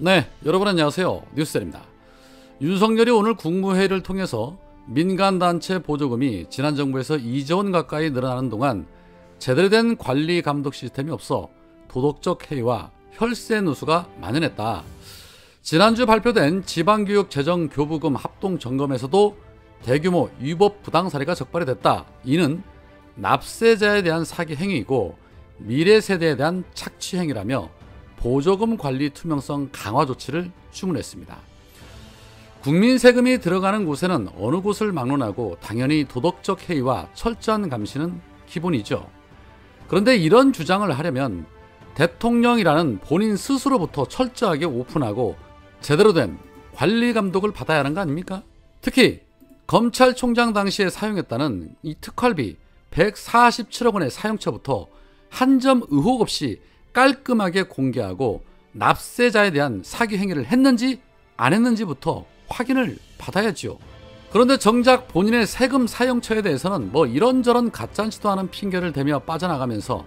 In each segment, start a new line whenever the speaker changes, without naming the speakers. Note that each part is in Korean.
네, 여러분 안녕하세요. 뉴스셀입니다. 윤석열이 오늘 국무회의를 통해서 민간단체 보조금이 지난 정부에서 2조 원 가까이 늘어나는 동안 제대로 된 관리 감독 시스템이 없어 도덕적 해이와 혈세 누수가 만연했다. 지난주 발표된 지방교육 재정교부금 합동점검에서도 대규모 위법 부당 사례가 적발이 됐다. 이는 납세자에 대한 사기 행위이고 미래 세대에 대한 착취 행위라며 보조금 관리 투명성 강화 조치를 주문했습니다. 국민 세금이 들어가는 곳에는 어느 곳을 막론하고 당연히 도덕적 해이와 철저한 감시는 기본이죠. 그런데 이런 주장을 하려면 대통령이라는 본인 스스로부터 철저하게 오픈하고 제대로 된 관리 감독을 받아야 하는 거 아닙니까? 특히 검찰총장 당시에 사용했다는 이 특활비 147억 원의 사용처부터 한 점 의혹 없이 깔끔하게 공개하고 납세자에 대한 사기 행위를 했는지 안 했는지부터 확인을 받아야지요. 그런데 정작 본인의 세금 사용처에 대해서는 이런저런 가짜지도 않은 핑계를 대며 빠져나가면서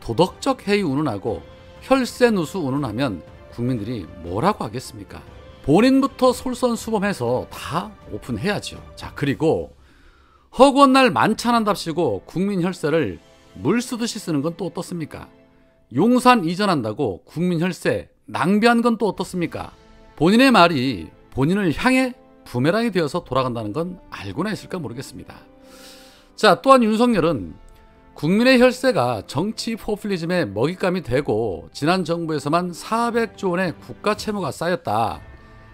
도덕적 해이 운운하고 혈세 누수 운운하면 국민들이 뭐라고 하겠습니까? 본인부터 솔선수범해서 다 오픈해야죠. 자, 그리고 허구한 날 만찬한답시고 국민 혈세를 물 쓰듯이 쓰는 건 또 어떻습니까? 용산 이전한다고 국민 혈세 낭비한 건 또 어떻습니까? 본인의 말이 본인을 향해 부메랑이 되어서 돌아간다는 건 알고나 있을까 모르겠습니다. 자, 또한 윤석열은 국민의 혈세가 정치 포퓰리즘의 먹잇감이 되고 지난 정부에서만 400조 원의 국가 채무가 쌓였다.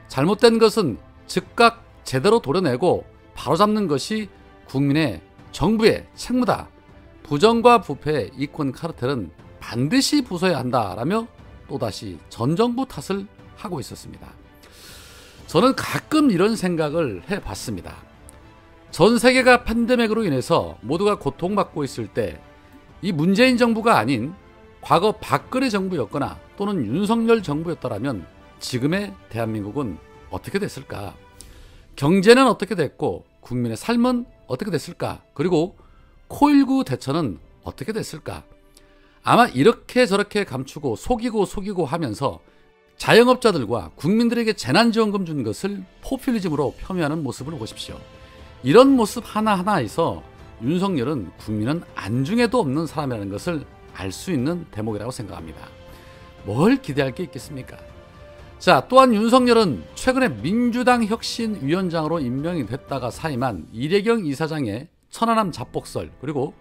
잘못된 것은 즉각 제대로 도려내고 바로잡는 것이 국민의 정부의 책무다. 부정과 부패의 이권 카르텔은 반드시 부숴야 한다라며 또다시 전 정부 탓을 하고 있었습니다. 저는 가끔 이런 생각을 해봤습니다. 전 세계가 팬데믹으로 인해서 모두가 고통받고 있을 때 이 문재인 정부가 아닌 과거 박근혜 정부였거나 또는 윤석열 정부였더라면 지금의 대한민국은 어떻게 됐을까? 경제는 어떻게 됐고 국민의 삶은 어떻게 됐을까? 그리고 코일9 대처는 어떻게 됐을까? 아마 이렇게 저렇게 감추고 속이고 하면서 자영업자들과 국민들에게 재난지원금 준 것을 포퓰리즘으로 폄훼하는 모습을 보십시오. 이런 모습 하나하나에서 윤석열은 국민은 안중에도 없는 사람이라는 것을 알 수 있는 대목이라고 생각합니다. 뭘 기대할 게 있겠습니까? 자, 또한 윤석열은 최근에 민주당 혁신위원장으로 임명이 됐다가 사임한 이례경 이사장의 천안함 자폭설, 그리고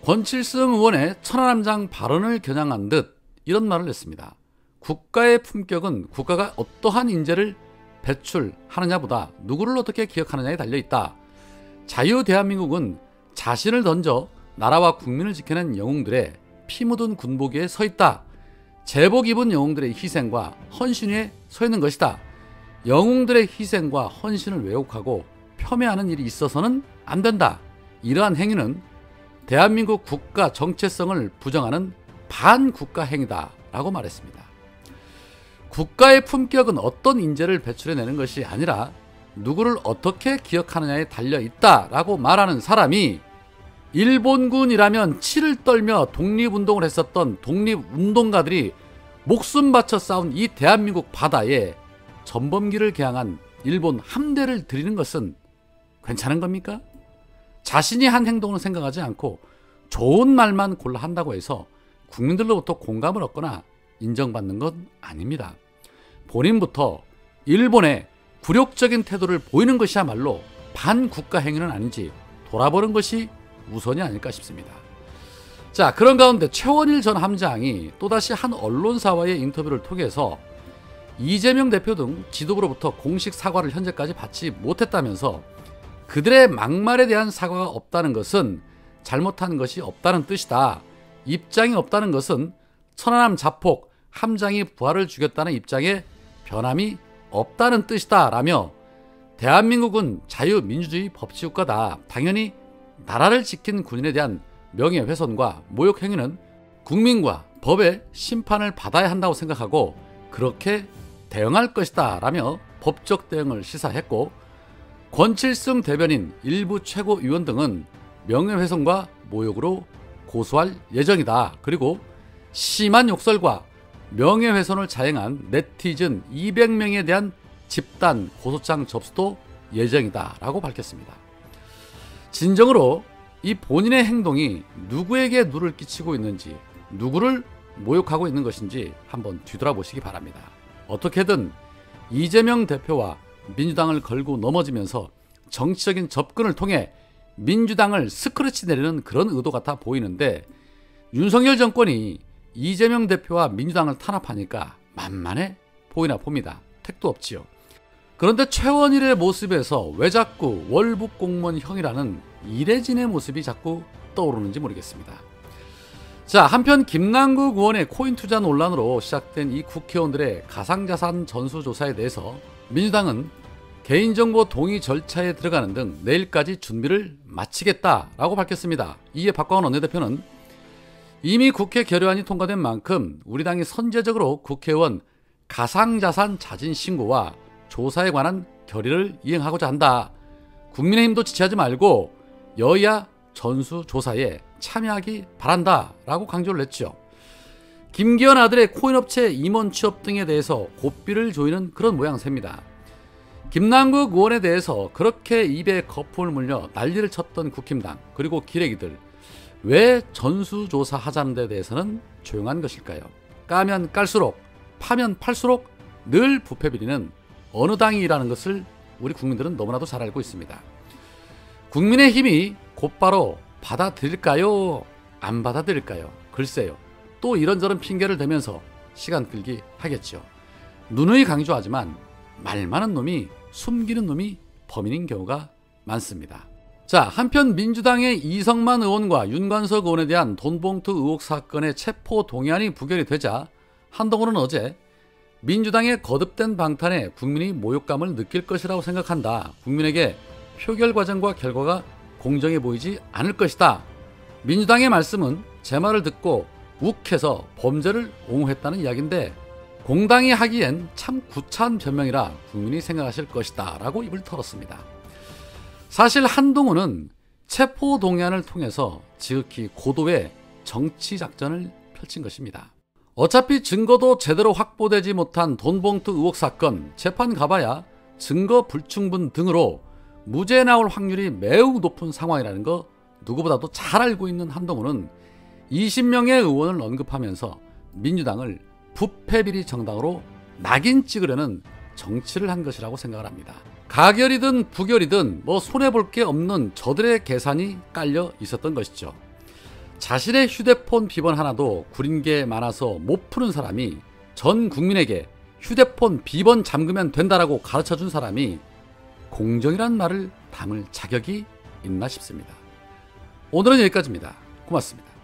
권칠승 의원의 천안함장 발언을 겨냥한 듯 이런 말을 했습니다. 국가의 품격은 국가가 어떠한 인재를 배출하느냐보다 누구를 어떻게 기억하느냐에 달려있다. 자유 대한민국은 자신을 던져 나라와 국민을 지켜낸 영웅들의 피 묻은 군복위에 서 있다. 제복 입은 영웅들의 희생과 헌신 위에 서 있는 것이다. 영웅들의 희생과 헌신을 왜곡하고 폄훼하는 일이 있어서는 안 된다. 이러한 행위는 대한민국 국가 정체성을 부정하는 반국가 행위다 라고 말했습니다. 국가의 품격은 어떤 인재를 배출해내는 것이 아니라 누구를 어떻게 기억하느냐에 달려있다 라고 말하는 사람이 일본군이라면 치를 떨며 독립운동을 했었던 독립운동가들이 목숨 바쳐 싸운 이 대한민국 바다에 전범기를 개항한 일본 함대를 들이는 것은 괜찮은 겁니까? 자신이 한 행동을 생각하지 않고 좋은 말만 골라 한다고 해서 국민들로부터 공감을 얻거나 인정받는 건 아닙니다. 본인부터 일본의 굴욕적인 태도를 보이는 것이야말로 반국가 행위는 아닌지 돌아보는 것이 우선이 아닐까 싶습니다. 자, 그런 가운데 최원일 전 함장이 또다시 한 언론사와의 인터뷰를 통해서 이재명 대표 등 지도부로부터 공식 사과를 현재까지 받지 못했다면서 그들의 막말에 대한 사과가 없다는 것은 잘못한 것이 없다는 뜻이다. 입장이 없다는 것은 천안함 자폭 함장이 부하를 죽였다는 입장에 변함이 없다는 뜻이다 라며 대한민국은 자유민주주의 법치국가다. 당연히 나라를 지킨 군인에 대한 명예훼손과 모욕 행위는 국민과 법의 심판을 받아야 한다고 생각하고 그렇게 대응할 것이다 라며 법적 대응을 시사했고, 권칠승 대변인 일부 최고위원 등은 명예훼손과 모욕으로 고소할 예정이다. 그리고 심한 욕설과 명예훼손을 자행한 네티즌 200명에 대한 집단 고소장 접수도 예정이다 라고 밝혔습니다. 진정으로 이 본인의 행동이 누구에게 누를 끼치고 있는지, 누구를 모욕하고 있는 것인지 한번 뒤돌아보시기 바랍니다. 어떻게든 이재명 대표와 민주당을 걸고 넘어지면서 정치적인 접근을 통해 민주당을 스크래치 내리는 그런 의도 같아 보이는데, 윤석열 정권이 이재명 대표와 민주당을 탄압하니까 만만해 보이나 봅니다. 택도 없지요. 그런데 최원일의 모습에서 왜 자꾸 월북 공무원 형이라는 이례진의 모습이 자꾸 떠오르는지 모르겠습니다. 자, 한편 김남국 의원의 코인 투자 논란으로 시작된 이 국회의원들의 가상자산 전수조사에 대해서 민주당은 개인정보 동의 절차에 들어가는 등 내일까지 준비를 마치겠다라고 밝혔습니다. 이에 박광원 원내대표는 이미 국회 결의안이 통과된 만큼 우리 당이 선제적으로 국회의원 가상자산 자진 신고와 조사에 관한 결의를 이행하고자 한다. 국민의힘도 지체하지 말고 여야 전수조사에 참여하기 바란다 라고 강조를 했죠. 김기현 아들의 코인업체 임원 취업 등에 대해서 고삐를 조이는 그런 모양새입니다. 김남국 의원에 대해서 그렇게 입에 거품을 물려 난리를 쳤던 국힘당, 그리고 기레기들, 왜 전수조사 하자는 데 대해서는 조용한 것일까요? 까면 깔수록, 파면 팔수록 늘 부패 비리는 어느 당이라는 것을 우리 국민들은 너무나도 잘 알고 있습니다. 국민의힘이 곧바로 받아들일까요? 안 받아들일까요? 글쎄요. 또 이런저런 핑계를 대면서 시간 끌기 하겠죠. 누누이 강조하지만 말 많은 놈이 숨기는 놈이 범인인 경우가 많습니다. 자, 한편 민주당의 이성만 의원과 윤관석 의원에 대한 돈봉투 의혹 사건의 체포 동의안이 부결이 되자 한동훈은 어제 민주당의 거듭된 방탄에 국민이 모욕감을 느낄 것이라고 생각한다. 국민에게 표결 과정과 결과가 공정해 보이지 않을 것이다. 민주당의 말씀은 제 말을 듣고 욱해서 범죄를 옹호했다는 이야기인데, 공당이 하기엔 참 구차한 변명이라 국민이 생각하실 것이다 라고 입을 털었습니다. 사실 한동훈은 체포 동의안을 통해서 지극히 고도의 정치 작전을 펼친 것입니다. 어차피 증거도 제대로 확보되지 못한 돈봉투 의혹 사건, 재판 가봐야 증거 불충분 등으로 무죄 나올 확률이 매우 높은 상황이라는 거 누구보다도 잘 알고 있는 한동훈은 20명의 의원을 언급하면서 민주당을 부패비리 정당으로 낙인 찍으려는 정치를 한 것이라고 생각을 합니다. 가결이든 부결이든 손해볼 게 없는 저들의 계산이 깔려 있었던 것이죠. 자신의 휴대폰 비번 하나도 구린 게 많아서 못 푸는 사람이 전 국민에게 휴대폰 비번 잠그면 된다라고 가르쳐준 사람이 공정이란 말을 담을 자격이 있나 싶습니다. 오늘은 여기까지입니다. 고맙습니다.